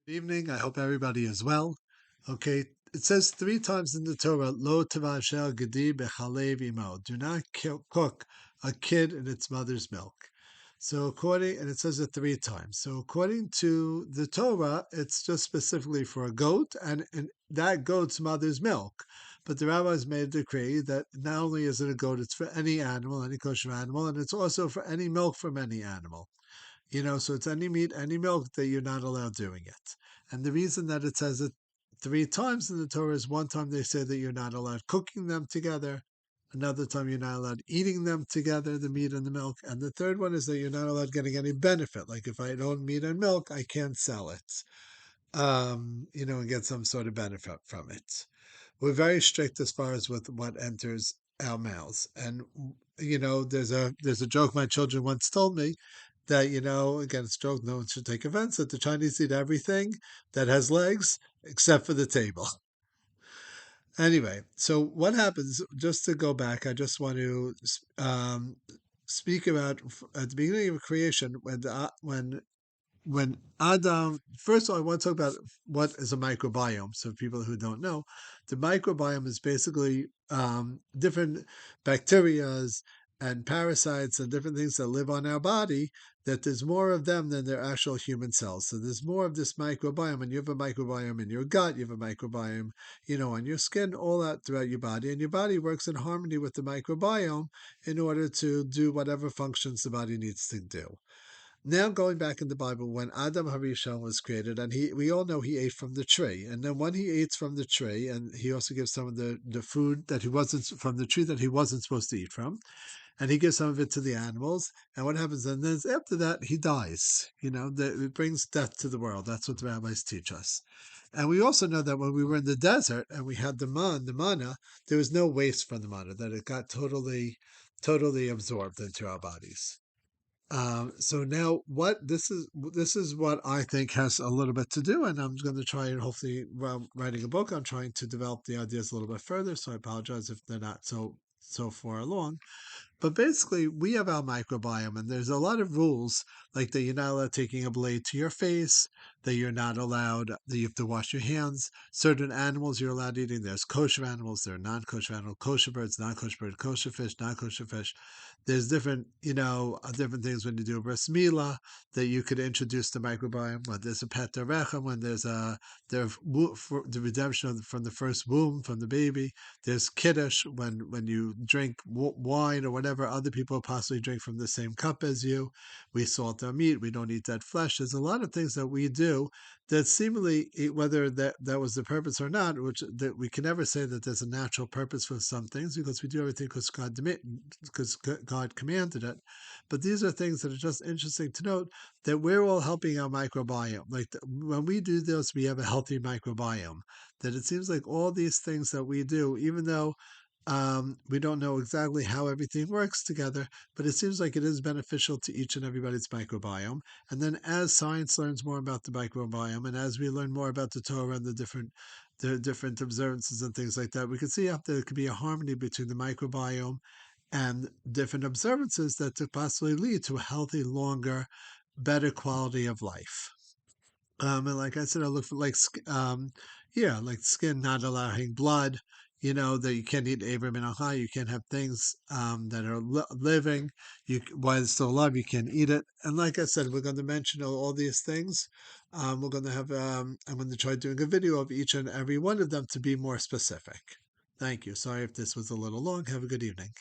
Good evening. I hope everybody is well. Okay, it says 3 times in the Torah, "Lo tavashel gedi bechalev imo." Do not cook a kid in its mother's milk. And it says it 3 times. So according to the Torah, it's just specifically for a goat and that goat's mother's milk. But the rabbis made a decree that not only is it a goat, it's for any animal, any kosher animal, and it's also for any milk from any animal. So it's any meat, any milk that you're not allowed doing it. And the reason that it says it 3 times in the Torah is one time they say that you're not allowed cooking them together. Another time you're not allowed eating them together, the meat and the milk. And the third one is that you're not allowed getting any benefit. Like if I own meat and milk, I can't sell it, and get some sort of benefit from it. We're very strict as far as with what enters our mouths. And there's a joke my children once told me that, again, it's a joke, no one should take offense, that the Chinese eat everything that has legs except for the table. Anyway, so what happens, just to go back, I just want to speak about at the beginning of creation, when Adam, first of all, I want to talk about what is a microbiome. So, people who don't know, the microbiome is basically different bacterias and parasites and different things that live on our body. That there's more of them than there are actual human cells. So there's more of this microbiome, and you have a microbiome in your gut, you have a microbiome, on your skin, all that throughout your body, and your body works in harmony with the microbiome in order to do whatever functions the body needs to do. Now going back in the Bible, when Adam Harishon was created, and we all know he ate from the tree, and then when he ate from the tree, and he also gives some of the food that he wasn't from the tree that he wasn't supposed to eat from, and he gives some of it to the animals. And what happens then is after that he dies. It brings death to the world. That's what the rabbis teach us. And we also know that when we were in the desert and we had the manna, there was no waste from the manna; that it got totally absorbed into our bodies. So now, what this is what I think has a little bit to do, and I'm going to try and hopefully, while writing a book, I'm trying to develop the ideas a little bit further. So I apologize if they're not so far along. But basically, we have our microbiome, and there's a lot of rules, like that you're not allowed taking a blade to your face, that you're not allowed, that you have to wash your hands. Certain animals you're allowed eating. There's kosher animals, there are non-kosher animals, kosher birds, non-kosher bird, kosher fish, non-kosher fish. There's different things when you do a bris milah that you could introduce the microbiome. When there's a pet rechem, when there's for the redemption from the first womb from the baby. There's kiddush when you drink wine or whatever other people possibly drink from the same cup as you. We salt our meat. We don't eat dead flesh. There's a lot of things that we do that seemingly, whether that was the purpose or not, which that we can never say that there's a natural purpose for some things, because we do everything because God commanded it. But these are things that are just interesting to note, that we're all helping our microbiome. Like when we do this, we have a healthy microbiome. That it seems like all these things that we do, even though we don't know exactly how everything works together, but it seems like it is beneficial to each and everybody's microbiome. And then as science learns more about the microbiome, and as we learn more about the Torah and the different observances and things like that, we can see how there could be a harmony between the microbiome and different observances that could possibly lead to a healthy, longer, better quality of life. And like I said, I look for like skin not allowing blood. That you can't eat Abram and Ahai. You can't have things that are living. While it's still alive, you can't eat it. And like I said, we're going to mention all these things. We're going to have. I'm going to try doing a video of each and every one of them to be more specific. Thank you. Sorry if this was a little long. Have a good evening.